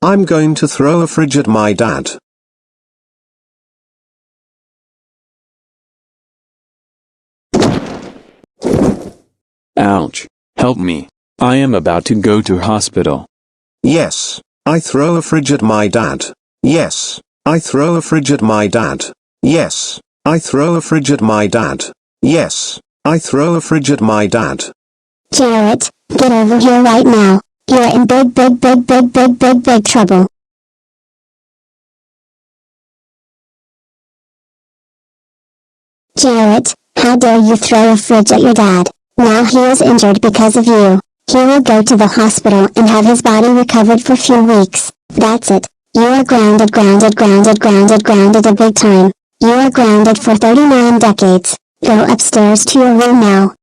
I'm going to throw a fridge at my dad. Ouch. Help me. I am about to go to hospital. Yes, I throw a fridge at my dad. Yes, I throw a fridge at my dad. Yes, I throw a fridge at my dad. Yes, I throw a fridge at my dad. Jarrett, get over here right now. You're in big trouble. Jarrett, how dare you throw a fridge at your dad? Now he is injured because of you. He will go to the hospital and have his body recovered for few weeks. That's it. You are grounded a big time. You are grounded for 39 decades. Go upstairs to your room now.